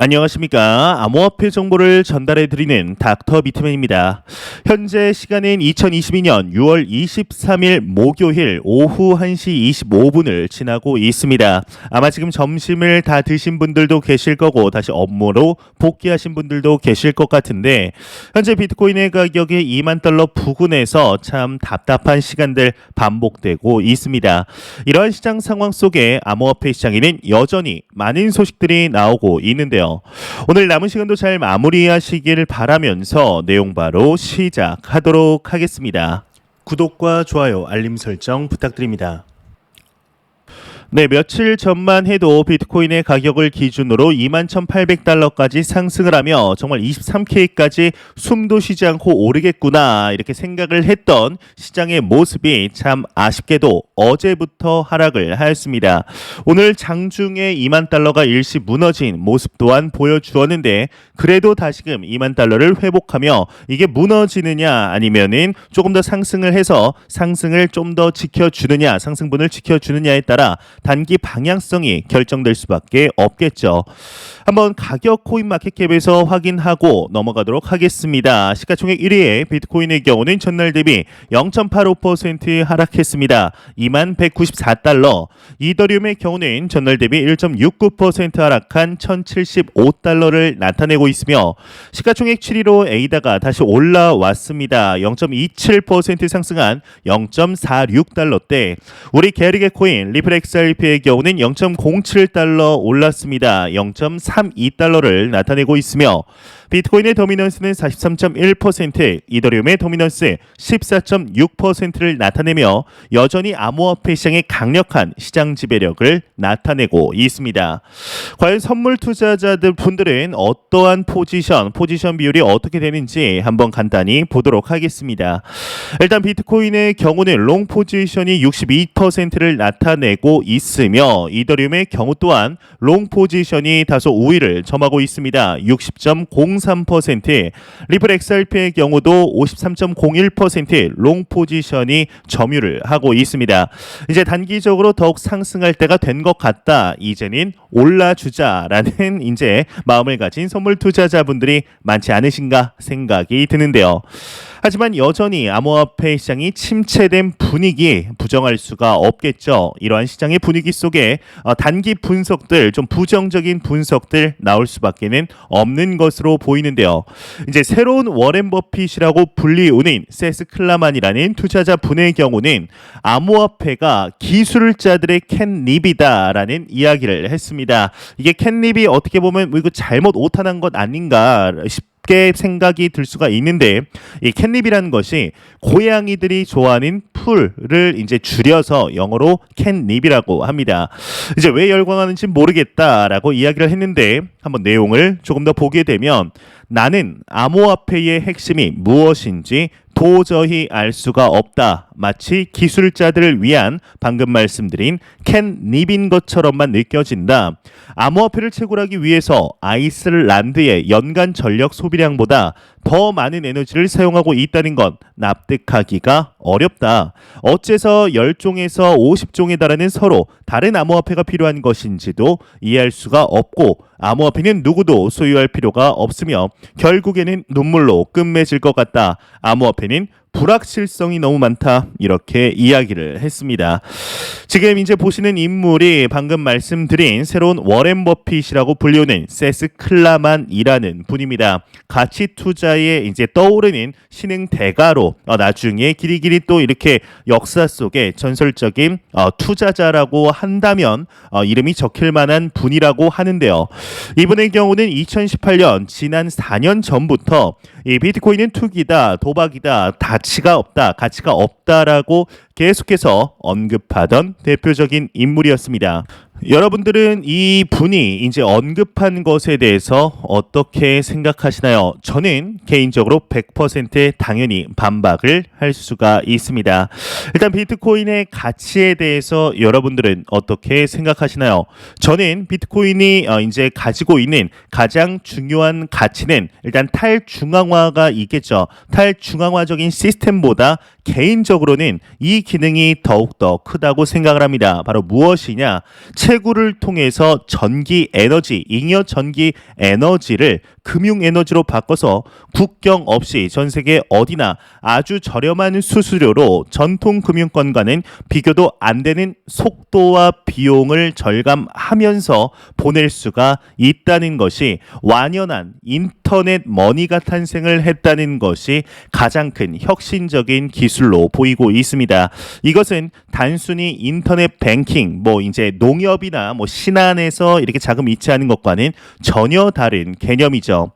안녕하십니까. 암호화폐 정보를 전달해드리는 닥터 비트맨입니다. 현재 시간은 2022년 6월 23일 목요일 오후 1시 25분을 지나고 있습니다. 아마 지금 점심을 다 드신 분들도 계실 거고 다시 업무로 복귀하신 분들도 계실 것 같은데 현재 비트코인의 가격이 2만 달러 부근에서 참 답답한 시간들 반복되고 있습니다. 이러한 시장 상황 속에 암호화폐 시장에는 여전히 많은 소식들이 나오고 있는데요. 오늘 남은 시간도 잘 마무리하시길 바라면서 내용 바로 시작하도록 하겠습니다. 구독과 좋아요, 알림 설정 부탁드립니다. 네, 며칠 전만 해도 비트코인의 가격을 기준으로 21,800달러까지 상승을 하며 정말 23K까지 숨도 쉬지 않고 오르겠구나 이렇게 생각을 했던 시장의 모습이 참 아쉽게도 어제부터 하락을 하였습니다. 오늘 장중에 2만 달러가 일시 무너진 모습 또한 보여주었는데 그래도 다시금 2만 달러를 회복하며 이게 무너지느냐 아니면은 조금 더 상승을 해서 상승을 좀 더 지켜주느냐 상승분을 지켜주느냐에 따라 단기 방향성이 결정될 수밖에 없겠죠. 한번 가격 코인마켓캡에서 확인하고 넘어가도록 하겠습니다. 시가총액 1위의 비트코인의 경우는 전날 대비 0.85% 하락했습니다. 2194달러. 이더리움의 경우는 전날 대비 1.69% 하락한 1075달러를 나타내고 있으며 시가총액 7위로 에이다가 다시 올라왔습니다. 0.27% 상승한 0.46달러대. 우리 게르게 코인 리플 XRP의 경우는 0.07달러 올랐습니다. 0.32달러를 나타내고 있으며 비트코인의 도미넌스는 43.1%, 이더리움의 도미넌스 14.6%를 나타내며 여전히 암호화폐 시장의 강력한 시장 지배력을 나타내고 있습니다. 과연 선물 투자자들 분들은 어떠한 포지션 비율이 어떻게 되는지 한번 간단히 보도록 하겠습니다. 일단 비트코인의 경우는 롱 포지션이 62%를 나타내고 있으며 이더리움의 경우 또한 롱 포지션이 다소 우위를 점하고 있습니다. 60.03%, 리플 XRP의 경우도 53.01% 롱 포지션이 점유를 하고 있습니다. 이제 단기적으로 더욱 상승할 때가 된 것 같다. 이제는 올라주자라는 이제 마음을 가진 선물 투자자분들이 많지 않으신가 생각이 드는데요. 하지만 여전히 암호화폐 시장이 침체된 분위기 부정할 수가 없겠죠. 이러한 시장의 분위기 속에 단기 분석들 좀 부정적인 분석들 나올 수밖에는 없는 것으로 보이는데요. 이제 새로운 워렌 버핏이라고 불리우는 세스 클라만이라는 투자자 분의 경우는 암호화폐가 기술자들의 캣닙이다라는 이야기를 했습니다. 이게 캣닙이 어떻게 보면 뭐 이거 잘못 오탄한 것 아닌가 쉽게 생각이 들 수가 있는데 이 캣닙이라는 것이 고양이들이 좋아하는 풀을 이제 줄여서 영어로 캣닙이라고 합니다. 이제 왜 열광하는지 모르겠다라고 이야기를 했는데 한번 내용을 조금 더 보게 되면 나는 암호화폐의 핵심이 무엇인지 도저히 알 수가 없다. 마치 기술자들을 위한 방금 말씀드린 캣닙인 것처럼만 느껴진다. 암호화폐를 채굴하기 위해서 아이슬란드의 연간 전력 소비량보다 더 많은 에너지를 사용하고 있다는 건 납득하기가 어렵다. 어째서 10종에서 50종에 달하는 서로 다른 암호화폐가 필요한 것인지도 이해할 수가 없고 암호화폐는 누구도 소유할 필요가 없으며 결국에는 눈물로 끝맺을 것 같다. 암호화폐는 불확실성이 너무 많다. 이렇게 이야기를 했습니다. 지금 이제 보시는 인물이 방금 말씀드린 새로운 워렌 버핏이라고 불리우는 세스 클라만이라는 분입니다. 가치 투자에 이제 떠오르는 신흥 대가로 나중에 길이길이 또 이렇게 역사 속에 전설적인 투자자라고 한다면 이름이 적힐 만한 분이라고 하는데요. 이분의 경우는 2018년 지난 4년 전부터 이 비트코인은 투기다, 도박이다, 가치가 없다라고 계속해서 언급하던 대표적인 인물이었습니다. 여러분들은 이 분이 이제 언급한 것에 대해서 어떻게 생각하시나요? 저는 개인적으로 100% 당연히 반박을 할 수가 있습니다. 일단 비트코인의 가치에 대해서 여러분들은 어떻게 생각하시나요? 저는 비트코인이 이제 가지고 있는 가장 중요한 가치는 일단 탈중앙화가 있겠죠. 탈중앙화적인 시스템보다 개인적으로는 이 기능이 더욱더 크다고 생각을 합니다. 바로 무엇이냐? 채굴을 통해서 전기 에너지, 잉여 전기 에너지를 금융 에너지로 바꿔서 국경 없이 전 세계 어디나 아주 저렴한 수수료로 전통 금융권과는 비교도 안 되는 속도와 비용을 절감하면서 보낼 수가 있다는 것이 완연한 인터넷 머니가 탄생을 했다는 것이 가장 큰 혁신적인 기술로 보이고 있습니다. 이것은 단순히 인터넷 뱅킹, 이제 농협이나 신한에서 이렇게 자금 이체하는 것과는 전혀 다른 개념이죠.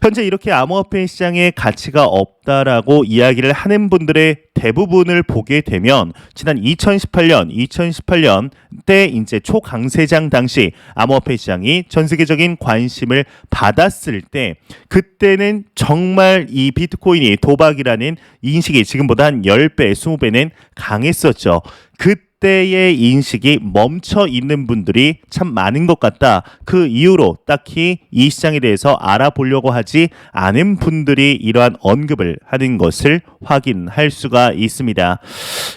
현재 이렇게 암호화폐 시장에 가치가 없다라고 이야기를 하는 분들의 대부분을 보게 되면 지난 2018년 때 이제 초강세장 당시 암호화폐 시장이 전 세계적인 관심을 받았을 때 그때는 정말 이 비트코인이 도박이라는 인식이 지금보다 한 10배, 20배는 강했었죠. 그때의 인식이 멈춰 있는 분들이 참 많은 것 같다. 그 이후로 딱히 이 시장에 대해서 알아보려고 하지 않은 분들이 이러한 언급을 하는 것을 확인할 수가 있습니다.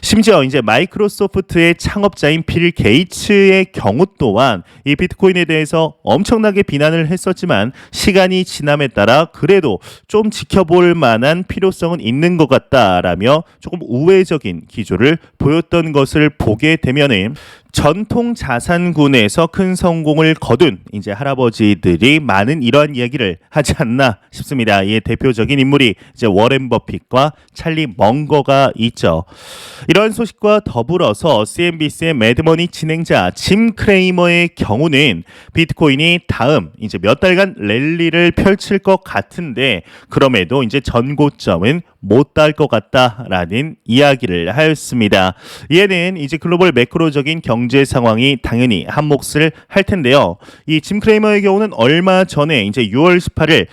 심지어 이제 마이크로소프트의 창업자인 빌 게이츠의 경우 또한 이 비트코인에 대해서 엄청나게 비난을 했었지만 시간이 지남에 따라 그래도 좀 지켜볼 만한 필요성은 있는 것 같다라며 조금 우회적인 기조를 보였던 것을 보게 되면은 전통 자산군에서 큰 성공을 거둔 이제 할아버지들이 많은 이러한 이야기를 하지 않나 싶습니다. 이의 대표적인 인물이 이제 워렌 버핏과 찰리 멍거가 있죠. 이러한 소식과 더불어서 CNBC의 매드머니 진행자 짐 크레이머의 경우는 비트코인이 다음 이제 몇 달간 랠리를 펼칠 것 같은데 그럼에도 이제 전고점은 못 닿을 것 같다라는 이야기를 하였습니다. 이에는 이제 글로벌 매크로적인 경제 상황이 당연히 한 몫을 할 텐데요. 이 짐 크레이머의 경우는 얼마 전에 이제 6월 18일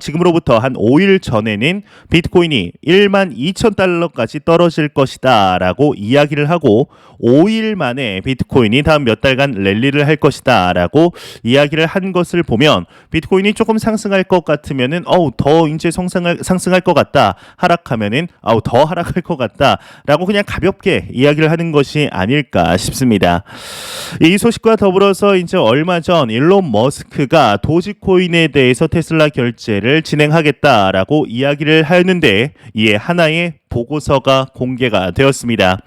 지금으로부터 한 5일 전에는 비트코인이 12,000달러까지 떨어질 것이다라고 이야기를 하고 5일 만에 비트코인이 다음 몇 달간 랠리를 할 것이다라고 이야기를 한 것을 보면 비트코인이 조금 상승할 것 같으면은 더 이제 상승할 것 같다. 하락하면은 더 하락할 것 같다라고 그냥 가볍게 이야기를 하는 것이 아닐까 싶습니다. 이 소식과 더불어서 이제 얼마 전 일론 머스크가 도지코인에 대해서 테슬라 결제를 진행하겠다라고 이야기를 하였는데 이에 하나의 보고서가 공개가 되었습니다.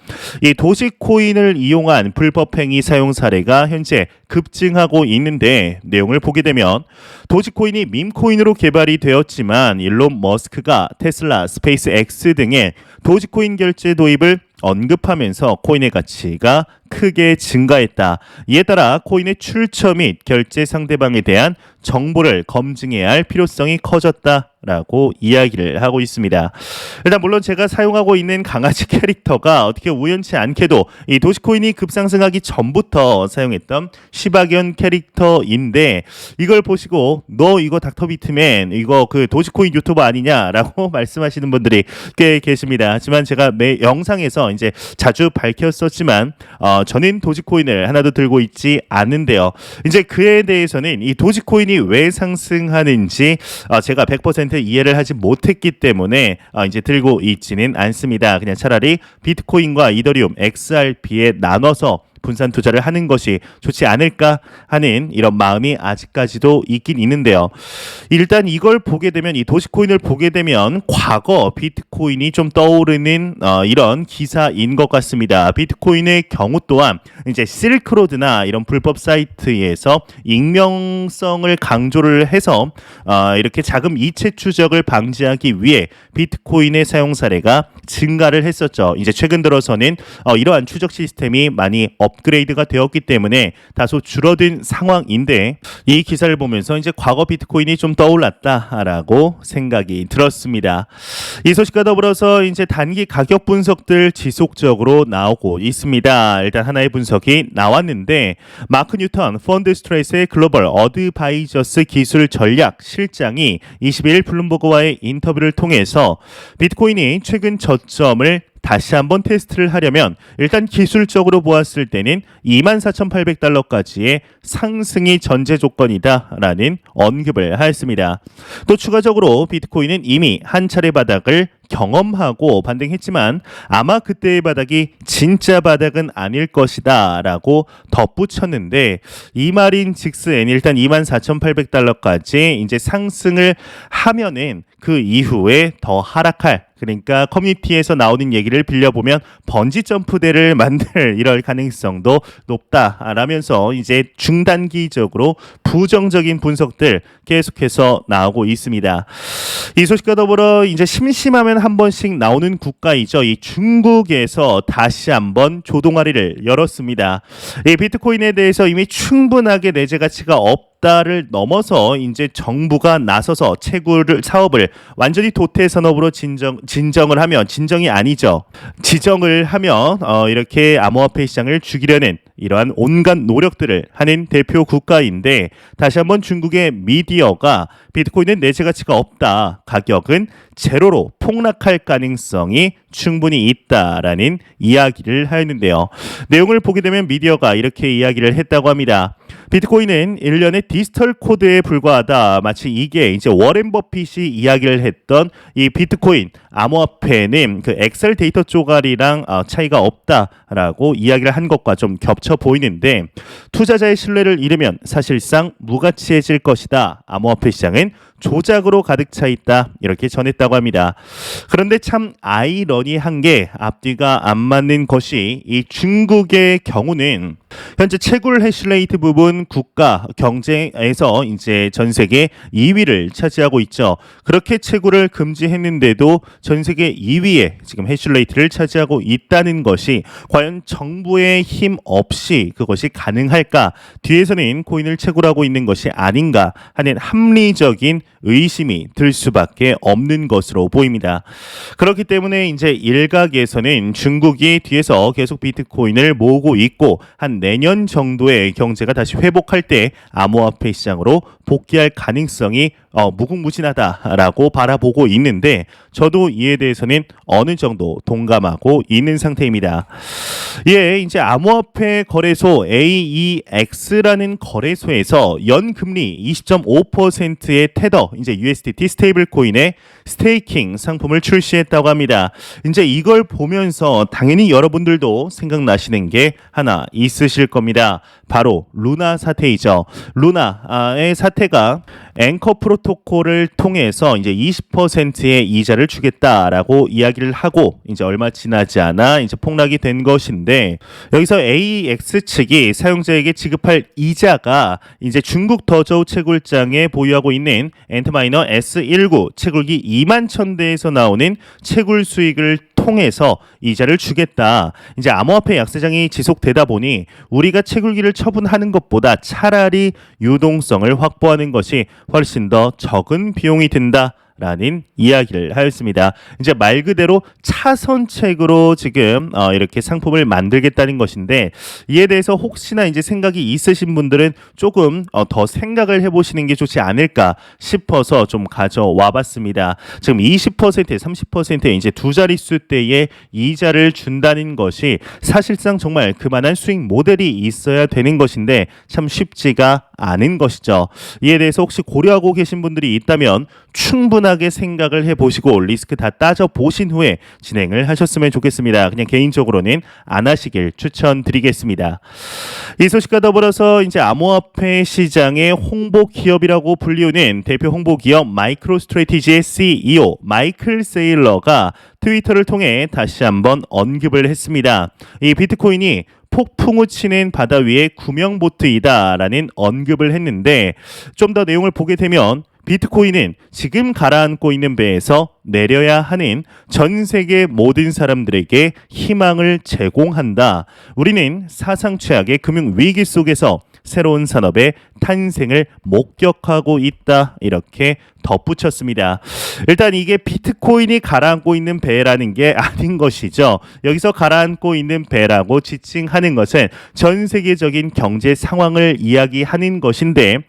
이 도지코인을 이용한 불법 행위 사용 사례가 현재 급증하고 있는데 내용을 보게 되면 도지코인이 밈코인으로 개발이 되었지만 일론 머스크가 테슬라, 스페이스X 등의 도지코인 결제 도입을 언급하면서 코인의 가치가 크게 증가했다. 이에 따라 코인의 출처 및 결제 상대방에 대한 정보를 검증해야 할 필요성이 커졌다라고 이야기를 하고 있습니다. 일단 물론 제가 사용하고 있는 강아지 캐릭터가 어떻게 우연치 않게도 이 도지코인이 급상승하기 전부터 사용했던 시바견 캐릭터인데 이걸 보시고 너 이거 닥터비트맨 이거 그 도지코인 유튜버 아니냐라고 말씀하시는 분들이 꽤 계십니다. 하지만 제가 매 영상에서 이제 자주 밝혔었지만 저는 도지코인을 하나도 들고 있지 않는데요. 이제 그에 대해서는 이 도지코인이 왜 상승하는지 제가 100% 이해를 하지 못했기 때문에 이제 들고 있지는 않습니다. 그냥 차라리 비트코인과 이더리움, XRP에 나눠서 분산 투자를 하는 것이 좋지 않을까 하는 이런 마음이 아직까지도 있긴 있는데요. 일단 이걸 보게 되면 이 도지코인을 보게 되면 과거 비트코인이 좀 떠오르는 이런 기사인 것 같습니다. 비트코인의 경우 또한 이제 실크로드나 이런 불법 사이트에서 익명성을 강조를 해서 이렇게 자금 이체 추적을 방지하기 위해 비트코인의 사용 사례가 증가를 했었죠. 이제 최근 들어서는 이러한 추적 시스템이 많이 업그레이드가 되었기 때문에 다소 줄어든 상황인데 이 기사를 보면서 이제 과거 비트코인이 좀 떠올랐다라고 생각이 들었습니다. 이 소식과 더불어서 이제 단기 가격 분석들 지속적으로 나오고 있습니다. 일단 하나의 분석이 나왔는데 마크 뉴턴 펀드 스트레스의 글로벌 어드바이저스 기술 전략 실장이 22일 블룸버그와의 인터뷰를 통해서 비트코인이 최근 저점을 다시 한번 테스트를 하려면 일단 기술적으로 보았을 때는 24,800달러까지의 상승이 전제 조건이다라는 언급을 하였습니다. 또 추가적으로 비트코인은 이미 한 차례 바닥을 경험하고 반등했지만 아마 그때의 바닥이 진짜 바닥은 아닐 것이다 라고 덧붙였는데, 이 말인 즉슨 일단 24,800달러까지 이제 상승을 하면은 그 이후에 더 하락할, 그러니까 커뮤니티에서 나오는 얘기를 빌려보면 번지 점프대를 만들 이럴 가능성도 높다라면서 이제 중단기적으로 부정적인 분석들 계속해서 나오고 있습니다. 이 소식과 더불어 이제 심심하면 한 번씩 나오는 국가이죠. 이 중국에서 다시 한번 조동아리를 열었습니다. 이 비트코인에 대해서 이미 충분하게 내재 가치가 없다를 넘어서 이제 정부가 나서서 채굴을 사업을 완전히 도태 산업으로 진정을 하면, 진정이 아니죠, 지정을 하면 이렇게 암호화폐 시장을 죽이려는 이러한 온갖 노력들을 하는 대표 국가인데, 다시 한번 중국의 미디어가 비트코인은 내재 가치가 없다, 가격은 제로로 폭락할 가능성이 충분히 있다라는 이야기를 하였는데요. 내용을 보게 되면 미디어가 이렇게 이야기를 했다고 합니다. 비트코인은 일련의 디지털 코드에 불과하다. 마치 이게 이제 워렌 버핏이 이야기를 했던 이 비트코인 암호화폐는 그 엑셀 데이터 쪼가리랑 차이가 없다라고 이야기를 한 것과 좀 겹쳐 보이는데, 투자자의 신뢰를 잃으면 사실상 무가치해질 것이다. 암호화폐 시장은 조작으로 가득 차 있다, 이렇게 전했다고 합니다. 그런데 참 아이러니한 게 앞뒤가 안 맞는 것이, 이 중국의 경우는 현재 채굴 해시레이트 부분 국가 경쟁에서 이제 전 세계 2위를 차지하고 있죠. 그렇게 채굴을 금지했는데도 전 세계 2위에 지금 해시레이트를 차지하고 있다는 것이 과연 정부의 힘 없이 그것이 가능할까? 뒤에서는 코인을 채굴하고 있는 것이 아닌가 하는 합리적인 의심이 들 수밖에 없는 것으로 보입니다. 그렇기 때문에 이제 일각에서는 중국이 뒤에서 계속 비트코인을 모으고 있고 한 내년 정도의 경제가 다시 회복할 때 암호화폐 시장으로 복귀할 가능성이 무궁무진하다라고 바라보고 있는데, 저도 이에 대해서는 어느 정도 동감하고 있는 상태입니다. 예, 이제 암호화폐 거래소 AEX라는 거래소에서 연금리 20.5%의 테더, 이제 USDT 스테이블 코인의 스테이킹 상품을 출시했다고 합니다. 이제 이걸 보면서 당연히 여러분들도 생각나시는 게 하나 있으실 겁니다. 바로 루나 사태이죠. 루나의 사태가 앵커 프로토콜을 통해서 이제 20%의 이자를 주겠다라고 이야기를 하고 이제 얼마 지나지 않아 이제 폭락이 된 것인데, 여기서 AEX 측이 사용자에게 지급할 이자가 이제 중국 더저우 채굴장에 보유하고 있는 엔트마이너 S19 채굴기 21,000대에서 나오는 채굴 수익을 통해서 이자를 주겠다. 이제 암호화폐 약세장이 지속되다 보니 우리가 채굴기를 처분하는 것보다 차라리 유동성을 확보하는 것이 훨씬 더 적은 비용이 든다. 라는 이야기를 하였습니다. 이제 말 그대로 차선책으로 지금 이렇게 상품을 만들겠다는 것인데, 이에 대해서 혹시나 이제 생각이 있으신 분들은 조금 더 생각을 해보시는 게 좋지 않을까 싶어서 좀 가져와 봤습니다. 지금 20%, 30%의 이제 두 자릿수대의 이자를 준다는 것이 사실상 정말 그만한 수익 모델이 있어야 되는 것인데 참 쉽지가 않은 것이죠. 이에 대해서 혹시 고려하고 계신 분들이 있다면 충분하게 생각을 해보시고 리스크 다 따져보신 후에 진행을 하셨으면 좋겠습니다. 그냥 개인적으로는 안 하시길 추천드리겠습니다. 이 소식과 더불어서 이제 암호화폐 시장의 홍보 기업이라고 불리우는 대표 홍보 기업 마이크로스트래티지의 CEO 마이클 세일러가 트위터를 통해 다시 한번 언급을 했습니다. 이 비트코인이 폭풍우 치는 바다 위의 구명보트이다라는 언급을 했는데, 좀 더 내용을 보게 되면 비트코인은 지금 가라앉고 있는 배에서 내려야 하는 전 세계 모든 사람들에게 희망을 제공한다. 우리는 사상 최악의 금융 위기 속에서 새로운 산업의 탄생을 목격하고 있다. 이렇게 덧붙였습니다. 일단 이게 비트코인이 가라앉고 있는 배라는 게 아닌 것이죠. 여기서 가라앉고 있는 배라고 지칭하는 것은 전 세계적인 경제 상황을 이야기하는 것인데,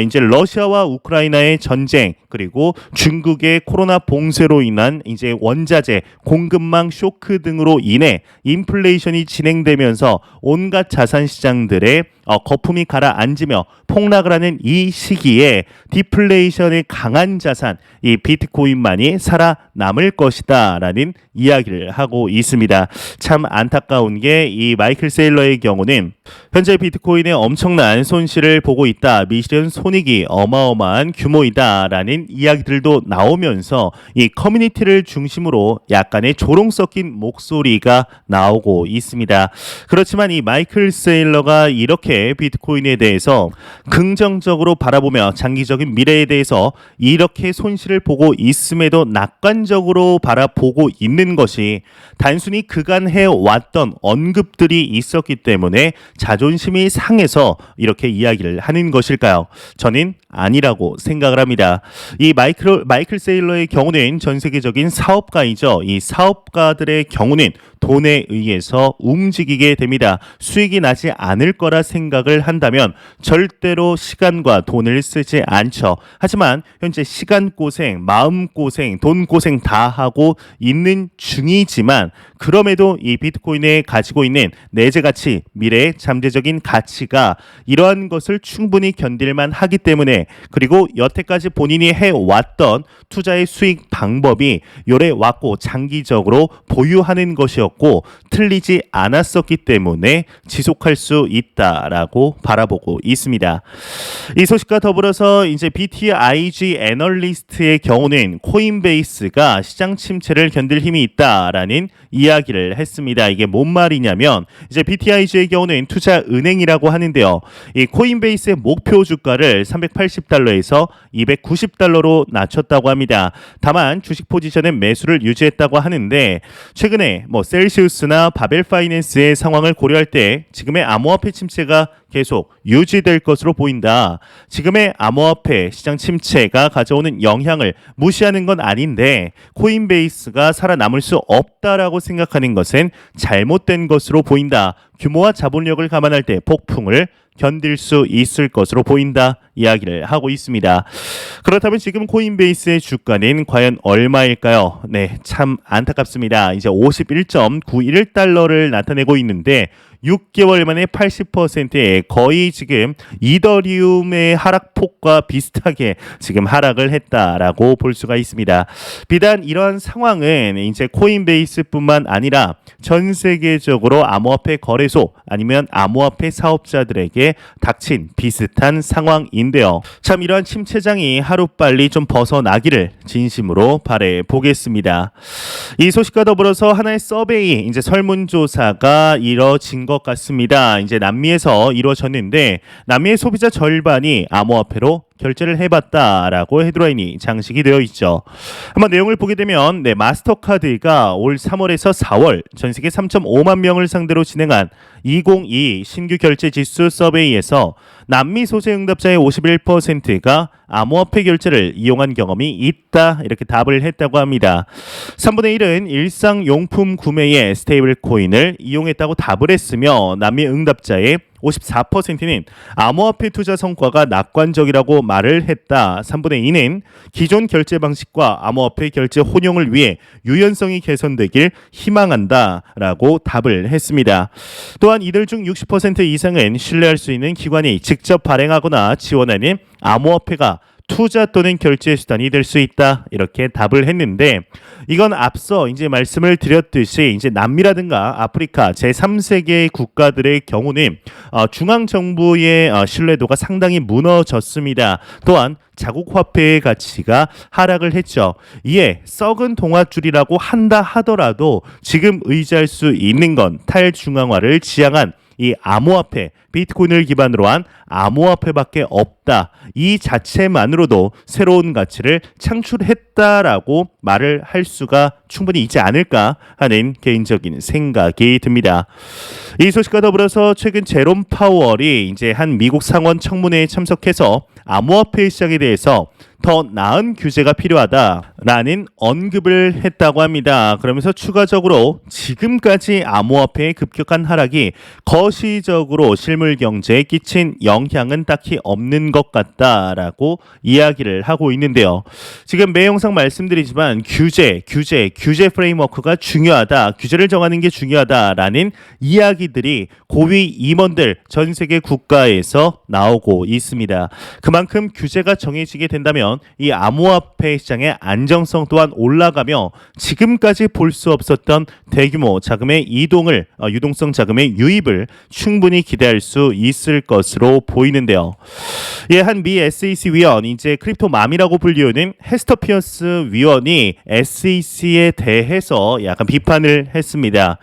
이제 러시아와 우크라이나의 전쟁, 그리고 중국의 코로나 봉쇄 추세로 인한 이제 원자재, 공급망 쇼크 등으로 인해 인플레이션이 진행되면서 온갖 자산 시장들의 거품이 가라앉으며 폭락을 하는 이 시기에 디플레이션의 강한 자산, 이 비트코인만이 살아남을 것이다라는 이야기를 하고 있습니다. 참 안타까운 게 이 마이클 세일러의 경우는 현재 비트코인의 엄청난 손실을 보고 있다. 미실현 손익이 어마어마한 규모이다라는 이야기들도 나오면서 이 커뮤니티를 중심으로 약간의 조롱 섞인 목소리가 나오고 있습니다. 그렇지만 이 마이클 세일러가 이렇게 비트코인에 대해서 긍정적으로 바라보며 장기적인 미래에 대해서 이렇게 손실을 보고 있음에도 낙관적으로 바라보고 있는 것이 단순히 그간 해왔던 언급들이 있었기 때문에 자존심이 상해서 이렇게 이야기를 하는 것일까요? 저는 아니라고 생각을 합니다. 이 마이클 세일러의 경우는 전 세계적인 사업가이죠. 이 사업가들의 경우는 돈에 의해서 움직이게 됩니다. 수익이 나지 않을 거라 생각을 한다면 절대로 시간과 돈을 쓰지 않죠. 하지만 현재 시간 고생, 마음 고생, 돈 고생 다 하고 있는 중이지만 그럼에도 이 비트코인에 가지고 있는 내재 가치, 미래의 잠재적인 가치가 이러한 것을 충분히 견딜만 하기 때문에 그리고 여태까지 본인이 해왔던 투자의 수익 방법이 요래왔고 장기적으로 보유하는 것이었고 틀리지 않았었기 때문에 지속할 수 있다라고 바라보고 있습니다. 이 소식과 더불어서 이제 BTIG 애널리스트의 경우는 코인베이스가 시장 침체를 견딜 힘이 있다라는 이야기를 했습니다. 이게 뭔 말이냐면 이제 BTIG의 경우는 투자 은행이라고 하는데요. 이 코인베이스의 목표 주가를 380달러에서 290달러로 낮췄다고 합니다. 다만 주식 포지션은 매수를 유지했다고 하는데 최근에 셀시우스나 바벨 파이낸스의 상황을 고려할 때 지금의 암호화폐 침체가 계속 유지될 것으로 보인다. 지금의 암호화폐 시장 침체가 가져오는 영향을 무시하는 건 아닌데 코인베이스가 살아남을 수 없다라고 생각하는 것은 잘못된 것으로 보인다. 규모와 자본력을 감안할 때 폭풍을 견딜 수 있을 것으로 보인다 이야기를 하고 있습니다. 그렇다면 지금 코인베이스의 주가는 과연 얼마일까요? 네, 참 안타깝습니다. 이제 51.91달러를 나타내고 있는데 6개월 만에 80%의 거의 지금 이더리움의 하락폭과 비슷하게 지금 하락을 했다라고 볼 수가 있습니다. 비단 이러한 상황은 이제 코인베이스뿐만 아니라 전 세계적으로 암호화폐 거래소 아니면 암호화폐 사업자들에게 닥친 비슷한 상황인데요. 참 이러한 침체장이 하루빨리 좀 벗어나기를 진심으로 바래 보겠습니다. 이 소식과 더불어서 하나의 서베이 이제 설문조사가 이뤄진 것 같습니다. 이제 남미에서 이루어졌는데 남미의 소비자 절반이 암호화폐로 결제를 해봤다라고 헤드라인이 장식이 되어 있죠. 한번 내용을 보게 되면 마스터카드가 올 3월에서 4월 전 세계 3.5만 명을 상대로 진행한 2022 신규 결제 지수 서베이에서 남미 소재 응답자의 51%가 암호화폐 결제를 이용한 경험이 있다 이렇게 답을 했다고 합니다. 3분의 1은 일상용품 구매에 스테이블 코인을 이용했다고 답을 했으며 남미 응답자의 54%는 암호화폐 투자 성과가 낙관적이라고 말을 했다. 3분의 2는 기존 결제 방식과 암호화폐 결제 혼용을 위해 유연성이 개선되길 희망한다 라고 답을 했습니다. 또한 이들 중 60% 이상은 신뢰할 수 있는 기관이 직접 발행하거나 지원하는 암호화폐가 투자 또는 결제 수단이 될 수 있다 이렇게 답을 했는데 이건 앞서 이제 말씀을 드렸듯이 이제 남미라든가 아프리카 제3세계 국가들의 경우는 중앙 정부의 신뢰도가 상당히 무너졌습니다. 또한 자국 화폐의 가치가 하락을 했죠. 이에 썩은 동아줄이라고 한다 하더라도 지금 의지할 수 있는 건 탈중앙화를 지향한 이 암호화폐, 비트코인을 기반으로 한 암호화폐밖에 없다. 이 자체만으로도 새로운 가치를 창출했다라고 말을 할 수가 충분히 있지 않을까 하는 개인적인 생각이 듭니다. 이 소식과 더불어서 최근 제롬 파월이 이제 한 미국 상원 청문회에 참석해서 암호화폐 시장에 대해서 더 나은 규제가 필요하다라는 언급을 했다고 합니다. 그러면서 추가적으로 지금까지 암호화폐의 급격한 하락이 거시적으로 실물 경제에 끼친 영향은 딱히 없는 것 같다라고 이야기를 하고 있는데요. 지금 매 영상 말씀드리지만 규제 프레임워크가 중요하다. 규제를 정하는 게 중요하다라는 이야기들이 고위 임원들 전 세계 국가에서 나오고 있습니다. 그만큼 규제가 정해지게 된다면 이 암호화폐 시장의 안정성 또한 올라가며 지금까지 볼 수 없었던 대규모 자금의 이동을 유동성 자금의 유입을 충분히 기대할 수 있을 것으로 보이는데요. 예, 한 미 SEC 위원 이제 크립토맘이라고 불리우는 헤스터 피어스 위원이 SEC에 대해서 약간 비판을 했습니다.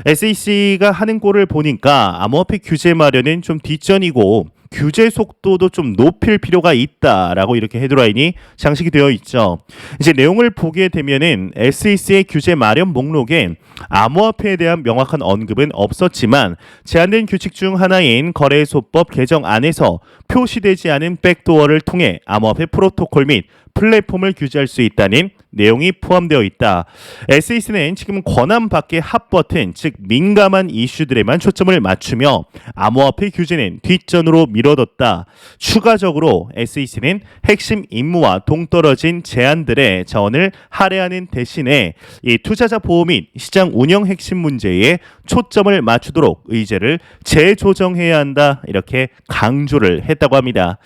SEC가 하는 꼴을 보니까 암호화폐 규제 마련은 좀 뒷전이고 규제 속도도 좀 높일 필요가 있다라고 이렇게 헤드라인이 장식이 되어 있죠. 이제 내용을 보게 되면은 SEC의 규제 마련 목록엔 암호화폐에 대한 명확한 언급은 없었지만 제한된 규칙 중 하나인 거래소법 개정 안에서 표시되지 않은 백도어를 통해 암호화폐 프로토콜 및 플랫폼을 규제할 수 있다는 내용이 포함되어 있다. SEC는 지금 권한 밖의 핫 버튼, 즉 민감한 이슈들에만 초점을 맞추며 암호화폐 규제는 뒷전으로 미뤄뒀다. 추가적으로 SEC는 핵심 임무와 동떨어진 제안들의 자원을 할애하는 대신에 이 투자자 보호 및 시장 운영 핵심 문제에 초점을 맞추도록 의제를 재조정해야 한다. 이렇게 강조를 했다고 합니다.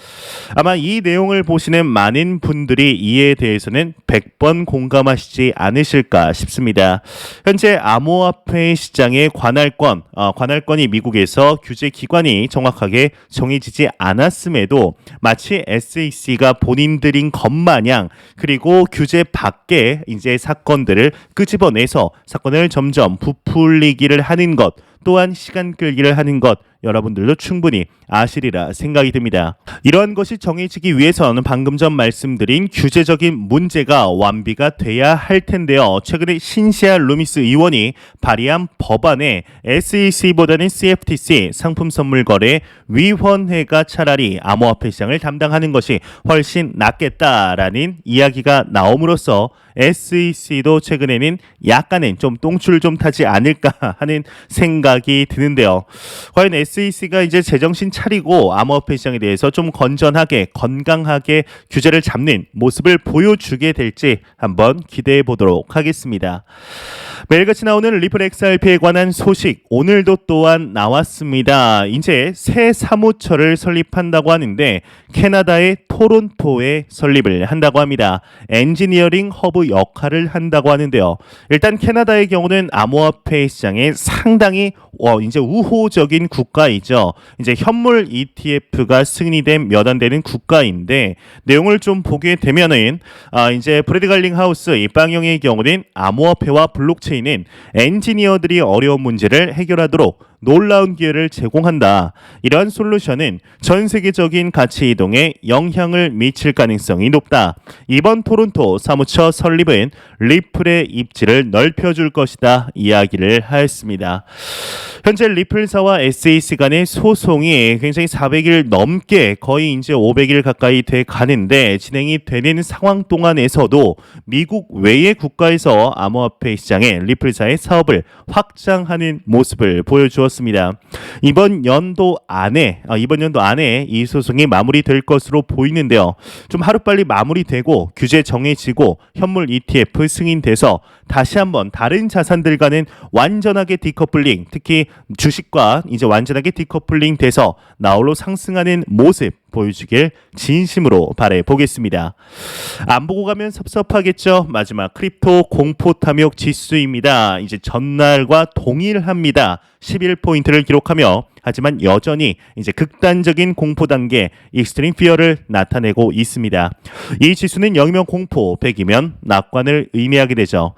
아마 이 내용을 보시는 많은 분들이 이에 대해서는 100번 공감하시지 않으실까 싶습니다. 현재 암호화폐 시장의 관할권이 미국에서 규제 기관이 정확하게 정해지지 않았음에도 마치 SEC가 본인들인 것 마냥 그리고 규제 밖에 이제 사건들을 끄집어내서 사건을 점점 부풀리기를 하는 것 또한 시간 끌기를 하는 것 여러분들도 충분히 아시리라 생각이 듭니다. 이러한 것이 정해지기 위해서는 방금 전 말씀드린 규제적인 문제가 완비가 돼야 할 텐데요. 최근에 신시아 루미스 의원이 발의한 법안에 SEC보다는 CFTC 상품선물거래위원회가 차라리 암호화폐 시장을 담당하는 것이 훨씬 낫겠다라는 이야기가 나옴으로써 SEC도 최근에는 약간은 좀 똥줄 좀 타지 않을까 하는 생각이 드는데요. 과연 SEC가 이제 제정신 차리고 암호화폐 시장에 대해서 좀 건전하게 건강하게 규제를 잡는 모습을 보여주게 될지 한번 기대해 보도록 하겠습니다. 매일같이 나오는 리플 XRP에 관한 소식 오늘도 또한 나왔습니다. 이제 새 사무처를 설립한다고 하는데 캐나다의 토론토에 설립을 한다고 합니다. 엔지니어링 허브 역할을 한다고 하는데요. 일단 캐나다의 경우는 암호화폐 시장에 상당히 이제 우호적인 국가이죠. 이제 현물 ETF가 승인된 몇 안 되는 국가인데 내용을 좀 보게 되면은 이제 브래드 갈링 하우스 입방형의 경우는 암호화폐와 블록체인은 엔지니어들이 어려운 문제를 해결하도록 놀라운 기회를 제공한다. 이러한 솔루션은 전 세계적인 가치 이동에 영향을 미칠 가능성이 높다. 이번 토론토 사무처 설립은 리플의 입지를 넓혀줄 것이다. 이야기를 하였습니다. 현재 리플사와 SEC 간의 소송이 굉장히 400일 넘게 거의 이제 500일 가까이 돼 가는데 진행이 되는 상황 동안에서도 미국 외의 국가에서 암호화폐 시장에 리플사의 사업을 확장하는 모습을 보여주었습니다. 이번 연도 안에 이 소송이 마무리될 것으로 보이는데요. 좀 하루빨리 마무리되고 규제 정해지고 현물 ETF 승인돼서 다시 한번 다른 자산들과는 완전하게 디커플링, 특히 주식과 이제 완전하게 디커플링 돼서 나홀로 상승하는 모습 보여주길 진심으로 바라보겠습니다. 안 보고 가면 섭섭하겠죠. 마지막 크립토 공포 탐욕 지수입니다. 이제 전날과 동일합니다. 11포인트를 기록하며 하지만 여전히 이제 극단적인 공포 단계 익스트림 피어를 나타내고 있습니다. 이 지수는 0이면 공포, 100이면 낙관을 의미하게 되죠.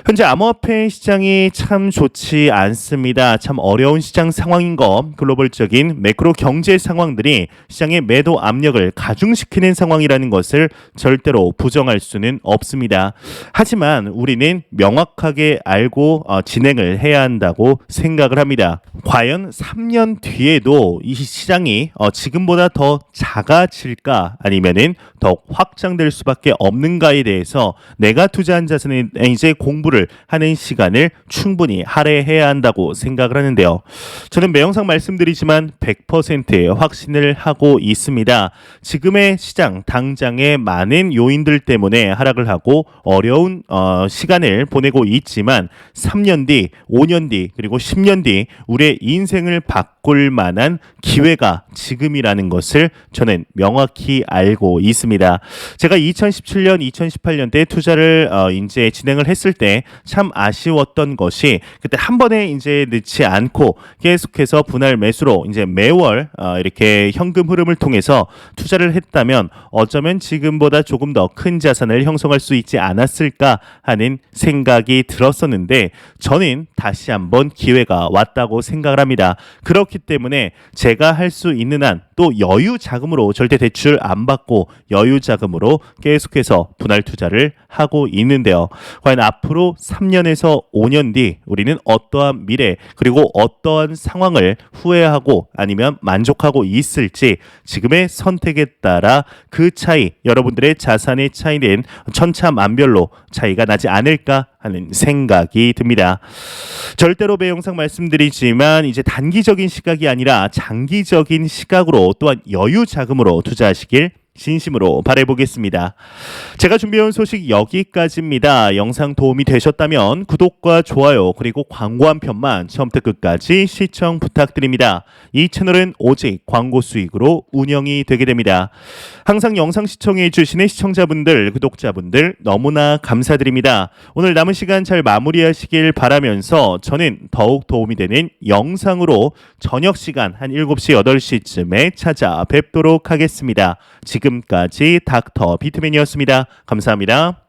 현재 암호화폐 시장이 참 좋지 않습니다. 참 어려운 시장 상황인 것, 글로벌적인 매크로 경제 상황들이 시장의 매도 압력을 가중시키는 상황이라는 것을 절대로 부정할 수는 없습니다. 하지만 우리는 명확하게 알고 진행을 해야 한다고 생각을 합니다. 과연 3년 뒤에도 이 시장이 지금보다 더 작아질까 아니면은 더욱 확장될 수밖에 없는가에 대해서 내가 투자한 자산에 이제 공부를 하는 시간을 충분히 할애해야 한다고 생각을 하는데요. 저는 매 영상 말씀드리지만 100% 확신을 하고 있습니다. 지금의 시장 당장의 많은 요인들 때문에 하락을 하고 어려운 시간을 보내고 있지만 3년 뒤, 5년 뒤, 그리고 10년 뒤 우리의 인생을 바꿀 만한 기회가 지금이라는 것을 저는 명확히 알고 있습니다. 제가 2017년, 2018년 때 투자를 이제 진행을 했을 때 참 아쉬웠던 것이 그때 한 번에 이제 넣지 않고 계속해서 분할 매수로 이제 매월 이렇게 현금 흐름을 통해서 투자를 했다면 어쩌면 지금보다 조금 더 큰 자산을 형성할 수 있지 않았을까 하는 생각이 들었었는데 저는 다시 한번 기회가 왔다고 생각을 합니다. 그렇기 때문에 제가 할 수 있는 한 또 여유 자금으로 절대 대출 안 받고 여유 자금으로 계속해서 분할 투자를 하고 있는데요. 과연 앞으로 3년에서 5년 뒤 우리는 어떠한 미래 그리고 어떠한 상황을 후회하고 아니면 만족하고 있을지 지금의 선택에 따라 그 차이, 여러분들의 자산의 차이는 천차만별로 차이가 나지 않을까 하는 생각이 듭니다. 절대로 매 영상 말씀드리지만 이제 단기적인 시각이 아니라 장기적인 시각으로 또한 여유 자금으로 투자하시길 진심으로 바라보겠습니다. 제가 준비해온 소식 여기까지입니다. 영상 도움이 되셨다면 구독과 좋아요 그리고 광고 한 편만 처음부터 끝까지 시청 부탁드립니다. 이 채널은 오직 광고 수익으로 운영이 되게 됩니다. 항상 영상 시청해 주시는 시청자분들, 구독자분들 너무나 감사드립니다. 오늘 남은 시간 잘 마무리하시길 바라면서 저는 더욱 도움이 되는 영상으로 저녁 시간 한 7시, 8시쯤에 찾아뵙도록 하겠습니다. 지금까지 닥터 비트맨이었습니다. 감사합니다.